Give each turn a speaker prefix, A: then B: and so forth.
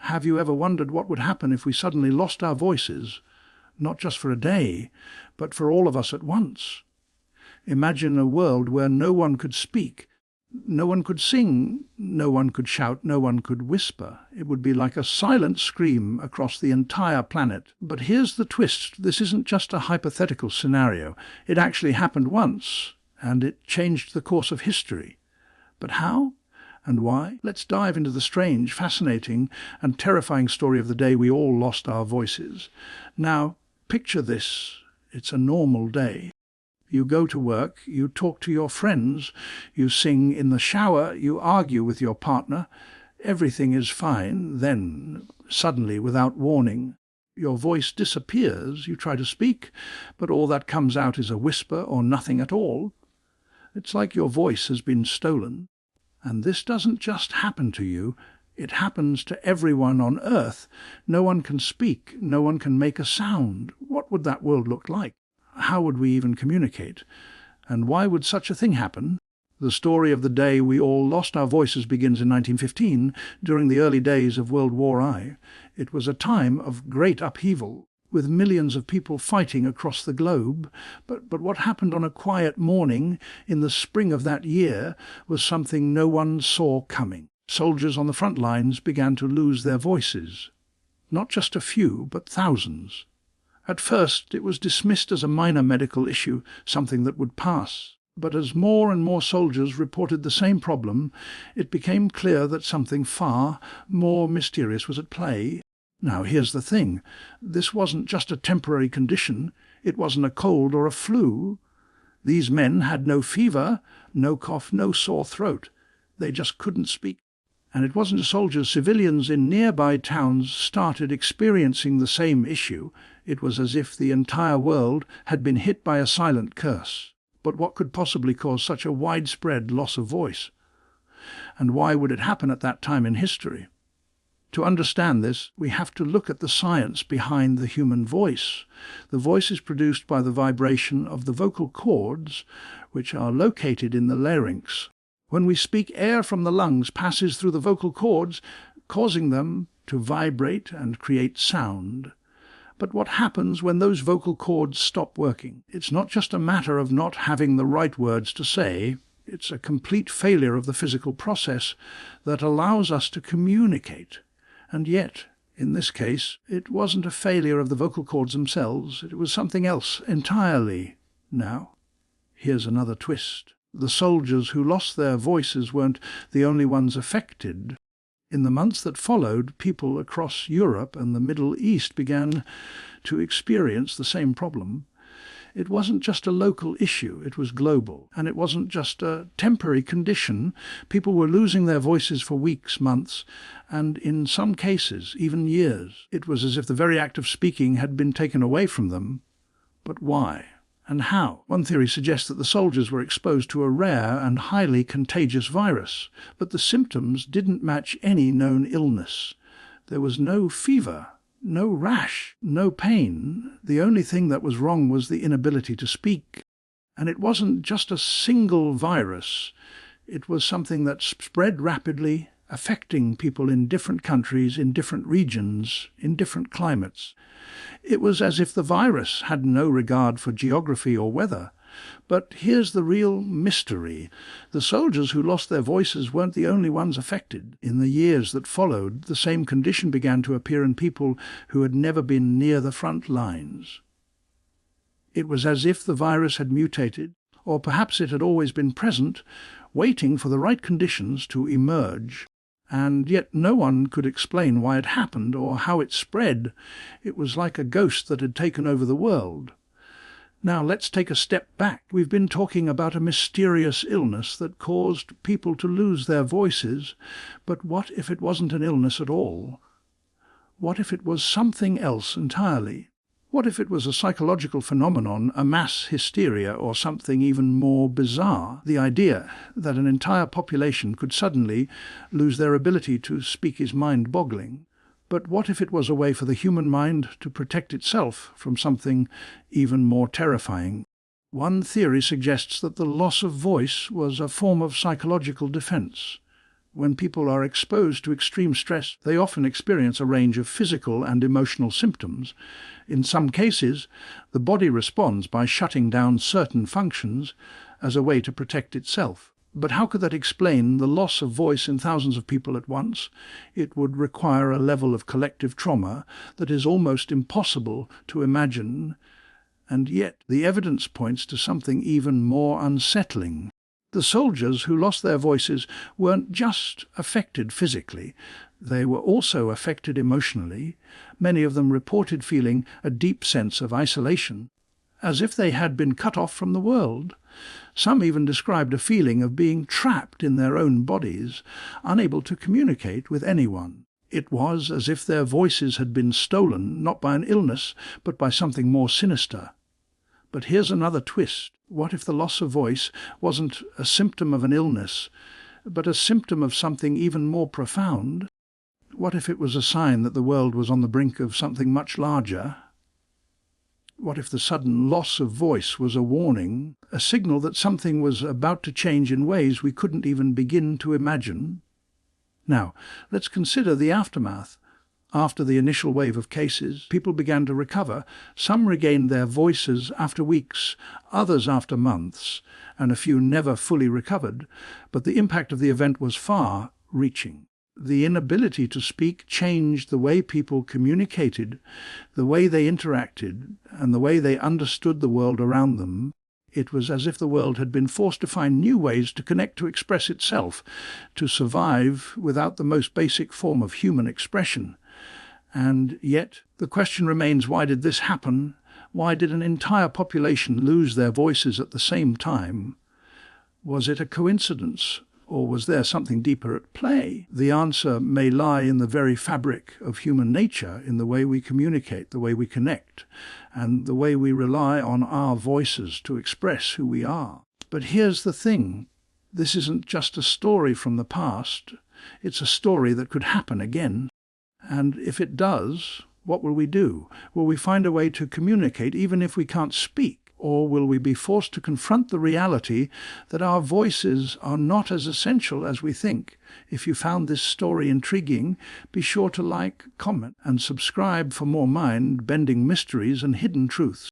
A: Have you ever wondered what would happen if we suddenly lost our voices, not just for a day, but for all of us at once? Imagine a world where no one could speak, no one could sing, no one could shout, no one could whisper. It would be like a silent scream across the entire planet. But here's the twist. This isn't just a hypothetical scenario. It actually happened once, and it changed the course of history. But how? And why? Let's dive into the strange, fascinating, and terrifying story of the day we all lost our voices. Now, picture this. It's a normal day. You go to work, you talk to your friends, you sing in the shower, you argue with your partner. Everything is fine. Then, suddenly, without warning, your voice disappears. You try to speak, but all that comes out is a whisper or nothing at all. It's like your voice has been stolen. And this doesn't just happen to you, it happens to everyone on Earth. No one can speak, no one can make a sound. What would that world look like? How would we even communicate? And why would such a thing happen? The story of the day we all lost our voices begins in 1915, during the early days of World War I. It was a time of great upheaval, with millions of people fighting across the globe. But what happened on a quiet morning in the spring of that year was something no one saw coming. Soldiers on the front lines began to lose their voices. Not just a few, but thousands. At first it was dismissed as a minor medical issue, something that would pass. But as more and more soldiers reported the same problem, it became clear that something far more mysterious was at play. Now, here's the thing. This wasn't just a temporary condition. It wasn't a cold or a flu. These men had no fever, no cough, no sore throat. They just couldn't speak. And it wasn't soldiers. Civilians in nearby towns started experiencing the same issue. It was as if the entire world had been hit by a silent curse. But what could possibly cause such a widespread loss of voice? And why would it happen at that time in history? To understand this, we have to look at the science behind the human voice. The voice is produced by the vibration of the vocal cords, which are located in the larynx. When we speak, air from the lungs passes through the vocal cords, causing them to vibrate and create sound. But what happens when those vocal cords stop working? It's not just a matter of not having the right words to say. It's a complete failure of the physical process that allows us to communicate. And yet, in this case, it wasn't a failure of the vocal cords themselves. It was something else entirely. Now, here's another twist. The soldiers who lost their voices weren't the only ones affected. In the months that followed, people across Europe and the Middle East began to experience the same problem. It wasn't just a local issue, it was global. And it wasn't just a temporary condition. People were losing their voices for weeks, months, and in some cases, even years. It was as if the very act of speaking had been taken away from them. But why? And how? One theory suggests that the soldiers were exposed to a rare and highly contagious virus, but the symptoms didn't match any known illness. There was no fever, no rash, no pain. The only thing that was wrong was the inability to speak. And it wasn't just a single virus. It was something that spread rapidly, affecting people in different countries, in different regions, in different climates. It was as if the virus had no regard for geography or weather. But here's the real mystery. The soldiers who lost their voices weren't the only ones affected. In the years that followed, the same condition began to appear in people who had never been near the front lines. It was as if the virus had mutated, or perhaps it had always been present, waiting for the right conditions to emerge. And yet no one could explain why it happened or how it spread. It was like a ghost that had taken over the world. Now let's take a step back. We've been talking about a mysterious illness that caused people to lose their voices. But what if it wasn't an illness at all? What if it was something else entirely? What if it was a psychological phenomenon, a mass hysteria, or something even more bizarre? The idea that an entire population could suddenly lose their ability to speak is mind-boggling. But what if it was a way for the human mind to protect itself from something even more terrifying? One theory suggests that the loss of voice was a form of psychological defense. When people are exposed to extreme stress, they often experience a range of physical and emotional symptoms. In some cases, the body responds by shutting down certain functions as a way to protect itself. But how could that explain the loss of voice in thousands of people at once? It would require a level of collective trauma that is almost impossible to imagine, and yet the evidence points to something even more unsettling. The soldiers who lost their voices weren't just affected physically, they were also affected emotionally. Many of them reported feeling a deep sense of isolation, as if they had been cut off from the world. Some even described a feeling of being trapped in their own bodies, unable to communicate with anyone. It was as if their voices had been stolen, not by an illness, but by something more sinister. But here's another twist. What if the loss of voice wasn't a symptom of an illness, but a symptom of something even more profound? What if it was a sign that the world was on the brink of something much larger? What if the sudden loss of voice was a warning, a signal that something was about to change in ways we couldn't even begin to imagine? Now, let's consider the aftermath. After the initial wave of cases, people began to recover. Some regained their voices after weeks, others after months, and a few never fully recovered. But the impact of the event was far-reaching. The inability to speak changed the way people communicated, the way they interacted, and the way they understood the world around them. It was as if the world had been forced to find new ways to connect, to express itself, to survive without the most basic form of human expression. And yet the question remains, why did this happen? Why did an entire population lose their voices at the same time? Was it a coincidence, or was there something deeper at play? The answer may lie in the very fabric of human nature, in the way we communicate, the way we connect, and the way we rely on our voices to express who we are. But here's the thing. This isn't just a story from the past. It's a story that could happen again. And if it does, what will we do? Will we find a way to communicate even if we can't speak? Or will we be forced to confront the reality that our voices are not as essential as we think? If you found this story intriguing, be sure to like, comment, and subscribe for more mind-bending mysteries and hidden truths.